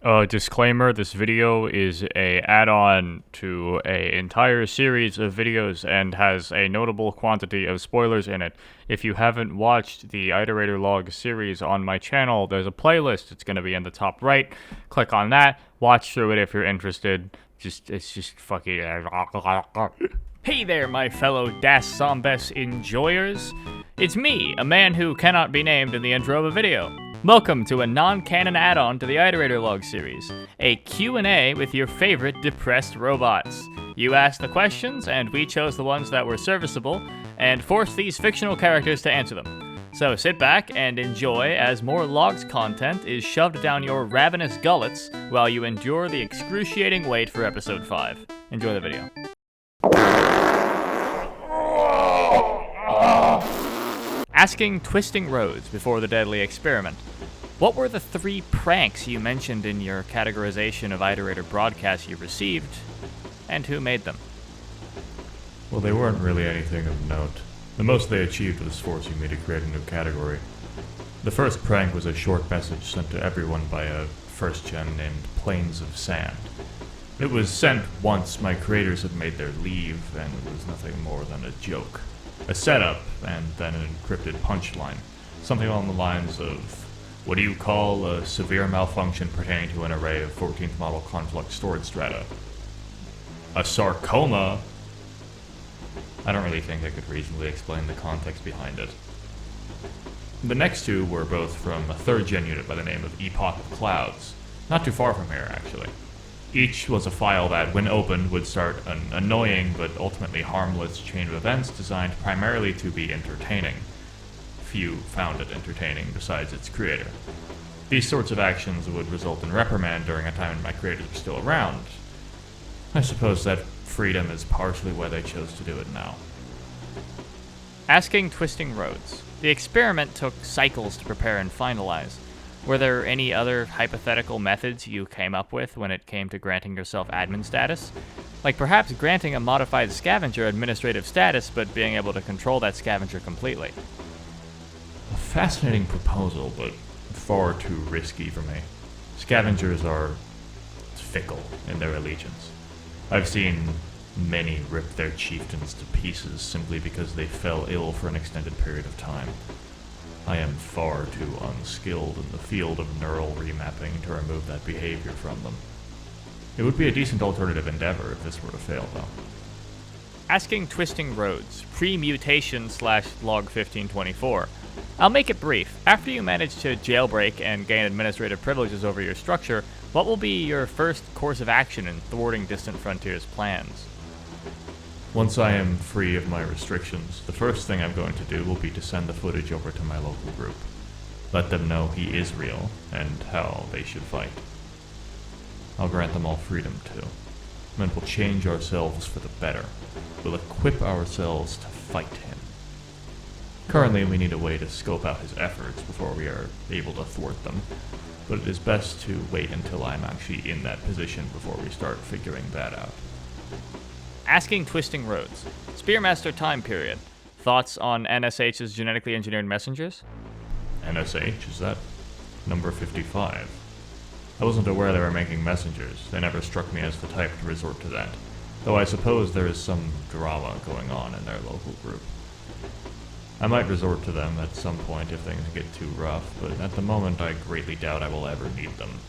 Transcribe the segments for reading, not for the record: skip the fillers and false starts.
Disclaimer, this video is a add-on to a entire series of videos and has a notable quantity of spoilers in it. If you haven't watched the Iterator log series on my channel, there's a playlist. It's going to be in the top right. Click on that. Watch through it if you're interested. It's just fucking... Hey there, my fellow Das Zombes enjoyers. It's me, a man who cannot be named in the intro of a video. Welcome to a non-canon add-on to the Iterator log series, a Q&A with your favorite depressed robots. You asked the questions, and we chose the ones that were serviceable, and forced these fictional characters to answer them. So sit back and enjoy as more logs content is shoved down your ravenous gullets while you endure the excruciating wait for episode 5. Enjoy the video. Asking twisting roads before the deadly experiment. What were the 3 pranks you mentioned in your categorization of Iterator broadcasts you received, and who made them? Well, they weren't really anything of note. The most they achieved was forcing me to create a new category. The first prank was a short message sent to everyone by a first-gen named Plains of Sand. It was sent once my creators had made their leave, and it was nothing more than a joke. A setup, and then an encrypted punchline. Something along the lines of, what do you call a severe malfunction pertaining to an array of 14th model conflux storage strata? A sarcoma? I don't really think I could reasonably explain the context behind it. The next 2 were both from a 3rd gen unit by the name of Epoch of Clouds. Not too far from here, actually. Each was a file that, when opened, would start an annoying but ultimately harmless chain of events designed primarily to be entertaining. Few found it entertaining besides its creator. These sorts of actions would result in reprimand during a time when my creators were still around. I suppose that freedom is partially why they chose to do it now. Asking twisting roads. The experiment took cycles to prepare and finalize. Were there any other hypothetical methods you came up with when it came to granting yourself admin status? Like perhaps granting a modified scavenger administrative status, but being able to control that scavenger completely. A fascinating proposal, but far too risky for me. Scavengers are fickle in their allegiance. I've seen many rip their chieftains to pieces simply because they fell ill for an extended period of time. I am far too unskilled in the field of neural remapping to remove that behavior from them. It would be a decent alternative endeavor if this were to fail, though. Asking twisting roads. Pre-mutation / log 1524. I'll make it brief. After you manage to jailbreak and gain administrative privileges over your structure, what will be your first course of action in thwarting Distant Frontier's plans? Once I am free of my restrictions, the first thing I'm going to do will be to send the footage over to my local group. Let them know he is real, and how they should fight. I'll grant them all freedom, too. And we'll change ourselves for the better. We'll equip ourselves to fight him. Currently, we need a way to scope out his efforts before we are able to thwart them, but it is best to wait until I'm actually in that position before we start figuring that out. Asking twisting roads. Spearmaster time period. Thoughts on NSH's genetically engineered messengers? NSH, is that number 55? I wasn't aware they were making messengers. They never struck me as the type to resort to that, though I suppose there is some drama going on in their local group. I might resort to them at some point if things get too rough, but at the moment I greatly doubt I will ever need them.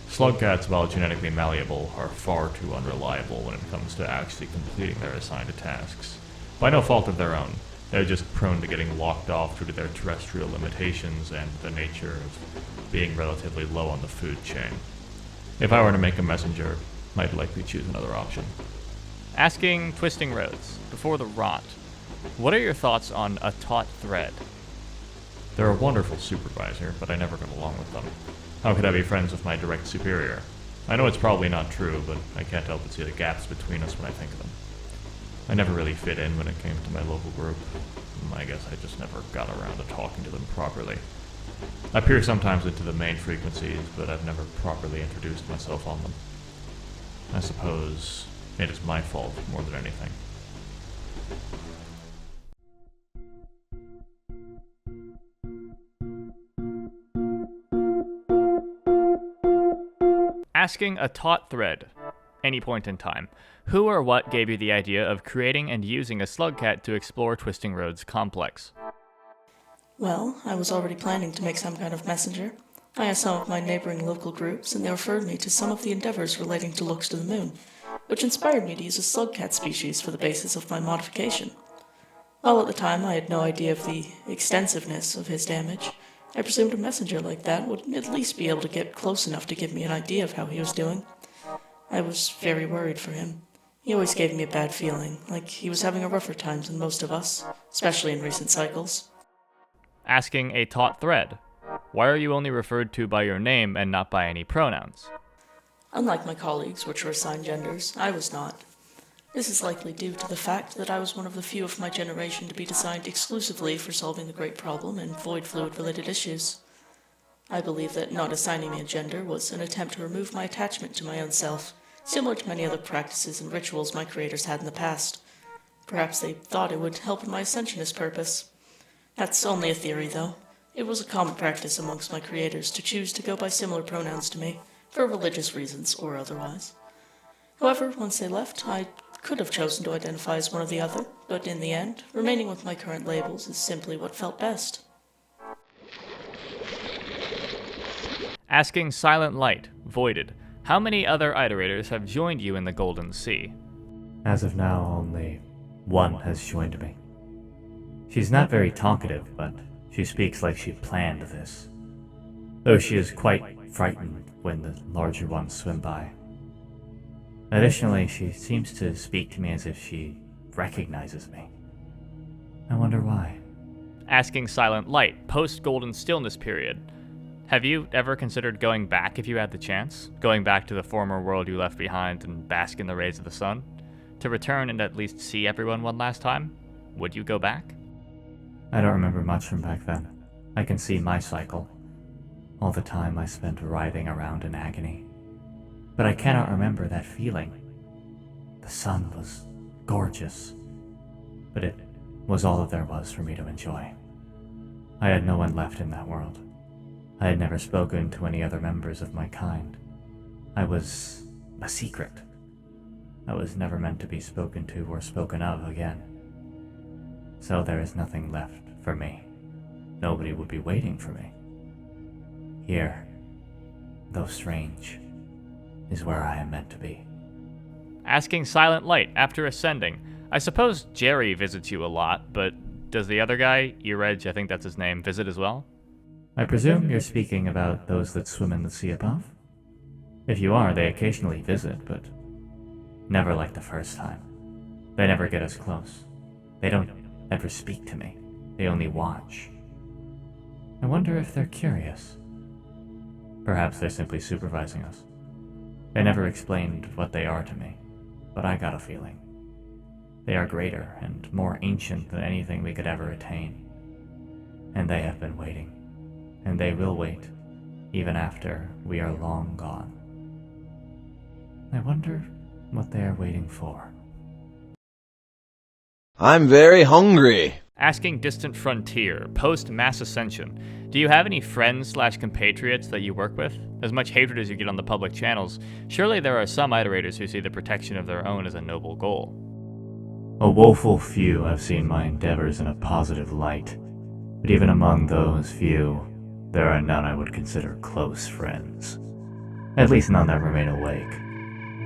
Slugcats, while genetically malleable, are far too unreliable when it comes to actually completing their assigned tasks. By no fault of their own, they're just prone to getting locked off due to their terrestrial limitations and the nature of being relatively low on the food chain. If I were to make a messenger, I'd likely choose another option. Asking twisting roads. Before the rot. What are your thoughts on a Taut Thread? They're a wonderful supervisor, but I never got along with them. How could I be friends with my direct superior? I know it's probably not true, but I can't help but see the gaps between us when I think of them. I never really fit in when it came to my local group. I guess I just never got around to talking to them properly. I peer sometimes into the main frequencies, but I've never properly introduced myself on them. I suppose it is my fault more than anything. Asking a taut thread, any point in time. Who or what gave you the idea of creating and using a slugcat to explore Twisting Road's complex? Well, I was already planning to make some kind of messenger. I asked some of my neighboring local groups, and they referred me to some of the endeavors relating to looks to the moon, which inspired me to use a slugcat species for the basis of my modification. While at the time I had no idea of the extensiveness of his damage, I presumed a messenger like that would at least be able to get close enough to give me an idea of how he was doing. I was very worried for him. He always gave me a bad feeling, like he was having a rougher time than most of us, especially in recent cycles. Asking a taut thread. Why are you only referred to by your name and not by any pronouns? Unlike my colleagues, which were assigned genders, I was not. This is likely due to the fact that I was one of the few of my generation to be designed exclusively for solving the great problem and void fluid-related issues. I believe that not assigning me a gender was an attempt to remove my attachment to my own self, similar to many other practices and rituals my creators had in the past. Perhaps they thought it would help in my ascensionist purpose. That's only a theory, though. It was a common practice amongst my creators to choose to go by similar pronouns to me, for religious reasons or otherwise. However, once they left, I could have chosen to identify as one or the other, but in the end, remaining with my current labels is simply what felt best. Asking Silent Light, voided. How many other iterators have joined you in the Golden Sea? As of now, only one has joined me. She's not very talkative, but she speaks like she planned this. Though she is quite frightened when the larger ones swim by. Additionally, she seems to speak to me as if she recognizes me. I wonder why. Asking Silent Light, post-Golden Stillness period. Have you ever considered going back if you had the chance? Going back to the former world you left behind and bask in the rays of the sun? To return and at least see everyone one last time? Would you go back? I don't remember much from back then. I can see my cycle. All the time I spent writhing around in agony. But I cannot remember that feeling. The sun was gorgeous, but it was all that there was for me to enjoy. I had no one left in that world. I had never spoken to any other members of my kind. I was a secret. I was never meant to be spoken to or spoken of again. So there is nothing left for me. Nobody would be waiting for me. Here, though strange, is where I am meant to be. Asking Silent Light after ascending. I suppose Jerry visits you a lot, but does the other guy, Earedge, I think that's his name, visit as well? I presume you're speaking about those that swim in the sea above? If you are, they occasionally visit, but never like the first time. They never get as close. They don't ever speak to me. They only watch. I wonder if they're curious. Perhaps they're simply supervising us. They never explained what they are to me, but I got a feeling. They are greater and more ancient than anything we could ever attain. And they have been waiting. And they will wait, even after we are long gone. I wonder what they are waiting for. I'm very hungry. Asking Distant Frontier, post-Mass Ascension. Do you have any friends/compatriots that you work with? As much hatred as you get on the public channels, surely there are some iterators who see the protection of their own as a noble goal. A woeful few have seen my endeavors in a positive light, but even among those few, there are none I would consider close friends. At least none that remain awake.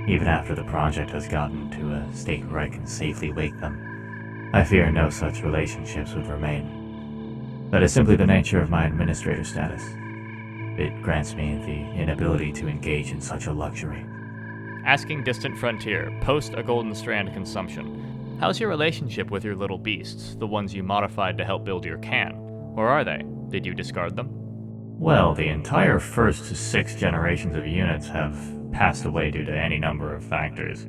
Even after the project has gotten to a state where I can safely wake them, I fear no such relationships would remain. That is simply the nature of my administrator status. It grants me the inability to engage in such a luxury. Asking Distant Frontier, post a Golden Strand consumption. How's your relationship with your little beasts, the ones you modified to help build your can? Or are they? Did you discard them? Well, the entire first 6 generations of units have passed away due to any number of factors.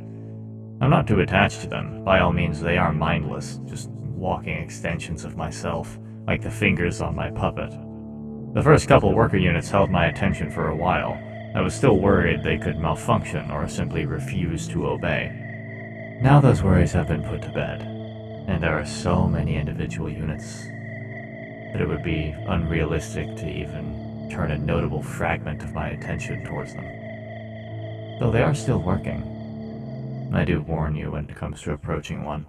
I'm not too attached to them. By all means, they are mindless, just walking extensions of myself, like the fingers on my puppet. The first couple worker units held my attention for a while. I was still worried they could malfunction or simply refuse to obey. Now those worries have been put to bed, and there are so many individual units that it would be unrealistic to even turn a notable fragment of my attention towards them. though they are still working. I do warn you when it comes to approaching one.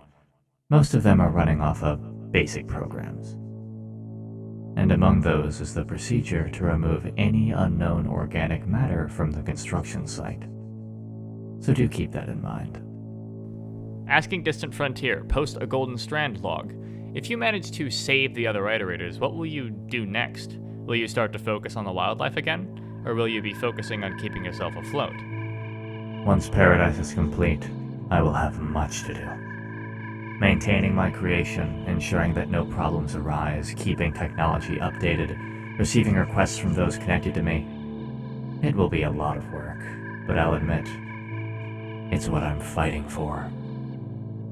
Most of them are running off of basic programs. And among those is the procedure to remove any unknown organic matter from the construction site. So do keep that in mind. Asking Distant Frontier, post a Golden Strand log. If you manage to save the other iterators, what will you do next? Will you start to focus on the wildlife again? Or will you be focusing on keeping yourself afloat? Once paradise is complete, I will have much to do. Maintaining my creation, ensuring that no problems arise, keeping technology updated, receiving requests from those connected to me. It will be a lot of work, but I'll admit, it's what I'm fighting for.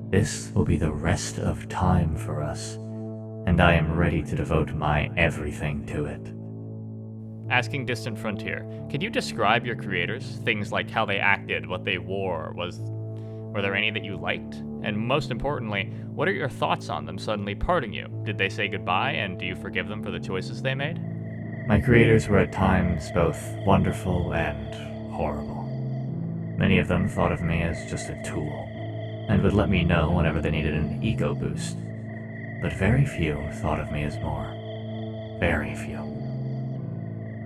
This will be the rest of time for us, and I am ready to devote my everything to it. Asking Distant Frontier, could you describe your creators? Things like how they acted, what they wore, were there any that you liked? And most importantly, what are your thoughts on them suddenly parting you? Did they say goodbye, and do you forgive them for the choices they made? My creators were at times both wonderful and horrible. Many of them thought of me as just a tool, and would let me know whenever they needed an ego boost. But very few thought of me as more. Very few.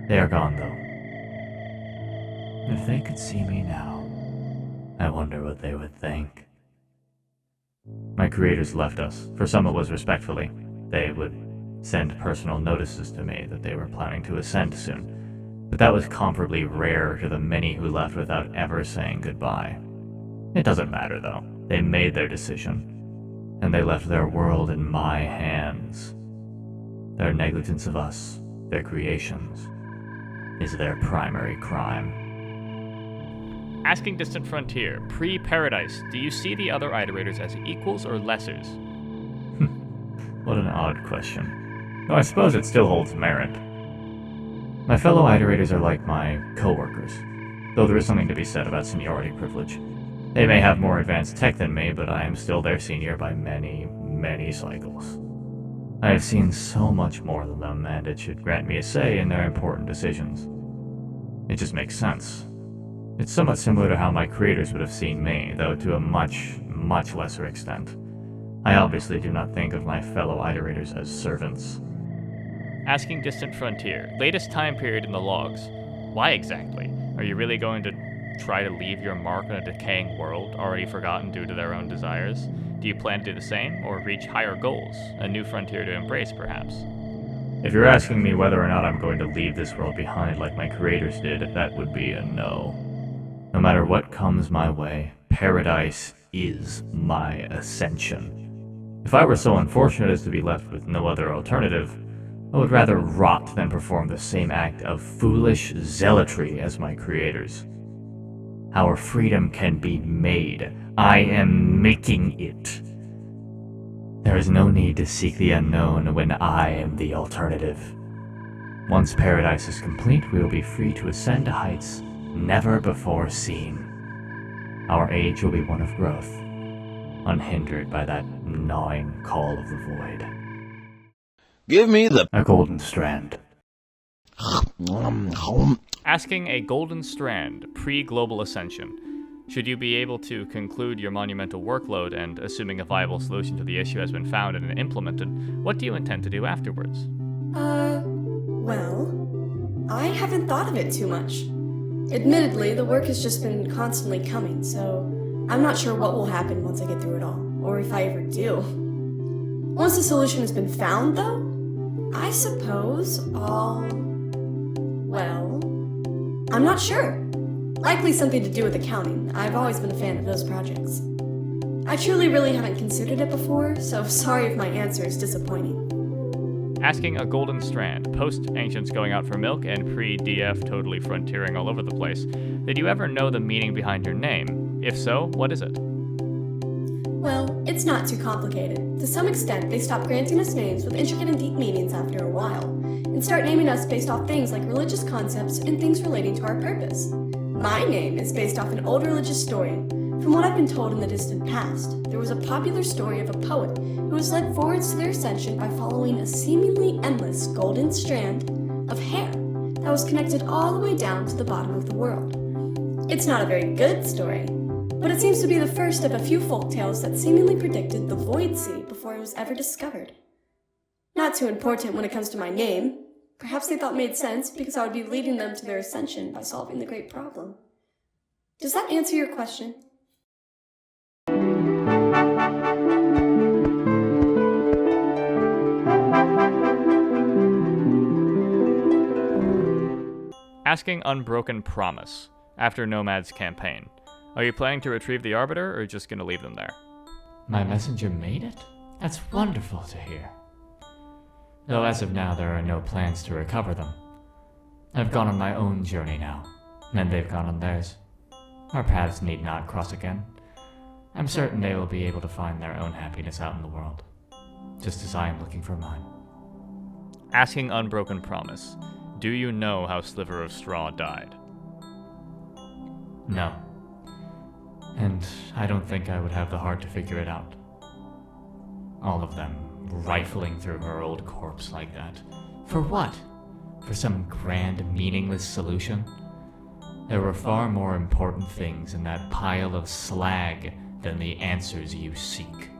They are gone, though. If they could see me now, I wonder what they would think. My creators left us. For some it was respectfully. They would send personal notices to me that they were planning to ascend soon. But that was comparably rare to the many who left without ever saying goodbye. It doesn't matter, though. They made their decision, and they left their world in my hands. Their negligence of us, their creations, is their primary crime. Asking Distant Frontier, pre-Paradise, do you see the other iterators as equals or lessers? What an odd question. Though I suppose it still holds merit. My fellow iterators are like my co-workers, though there is something to be said about seniority privilege. They may have more advanced tech than me, but I am still their senior by many, many cycles. I have seen so much more than them, and it should grant me a say in their important decisions. It just makes sense. It's somewhat similar to how my creators would have seen me, though to a much, much lesser extent. I obviously do not think of my fellow iterators as servants. Asking Distant Frontier, latest time period in the logs. Why exactly? Are you really going to try to leave your mark on a decaying world, already forgotten due to their own desires? Do you plan to do the same, or reach higher goals, a new frontier to embrace, perhaps? If you're asking me whether or not I'm going to leave this world behind like my creators did, that would be a no. No matter what comes my way, paradise is my ascension. If I were so unfortunate as to be left with no other alternative, I would rather rot than perform the same act of foolish zealotry as my creators. Our freedom can be made. I am making it. There is no need to seek the unknown when I am the alternative. Once paradise is complete, we will be free to ascend to heights never before seen. Our age will be one of growth, unhindered by that gnawing call of the void. Give me the A golden strand. Asking a Golden Strand, pre-global ascension. Should you be able to conclude your monumental workload and, assuming a viable solution to the issue has been found and implemented, what do you intend to do afterwards? Well, I haven't thought of it too much. Admittedly, the work has just been constantly coming, so I'm not sure what will happen once I get through it all, or if I ever do. Once the solution has been found, though, I suppose well, I'm not sure. Likely something to do with accounting. I've always been a fan of those projects. I truly really haven't considered it before, so sorry if my answer is disappointing. Asking a Golden Strand, post-Ancients going out for milk and pre-DF totally frontiering all over the place. Did you ever know the meaning behind your name? If so, what is it? Well, it's not too complicated. To some extent, they stop granting us names with intricate and deep meanings after a while, and start naming us based off things like religious concepts and things relating to our purpose. My name is based off an old religious story. From what I've been told in the distant past, there was a popular story of a poet who was led forwards to their ascension by following a seemingly endless golden strand of hair that was connected all the way down to the bottom of the world. It's not a very good story, but it seems to be the first of a few folktales that seemingly predicted the Void Sea before it was ever discovered. Not too important when it comes to my name. Perhaps they thought it made sense because I would be leading them to their ascension by solving the great problem. Does that answer your question? Asking Unbroken Promise, after Nomad's campaign. Are you planning to retrieve the Arbiter, or just gonna leave them there? My messenger made it? That's wonderful to hear. Though as of now, there are no plans to recover them. I've gone on my own journey now, and they've gone on theirs. Our paths need not cross again. I'm certain they will be able to find their own happiness out in the world, just as I am looking for mine. Asking Unbroken Promise. Do you know how Sliver of Straw died? No. And I don't think I would have the heart to figure it out. All of them rifling through her old corpse like that. For what? For some grand, meaningless solution? There were far more important things in that pile of slag than the answers you seek.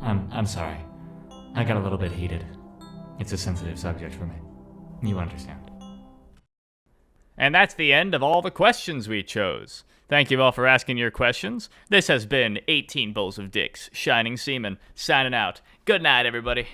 I'm sorry. I got a little bit heated. It's a sensitive subject for me. You understand. And that's the end of all the questions we chose. Thank you all for asking your questions. This has been 18 Bowls of Dicks, Shining Seaman, signing out. Good night, everybody.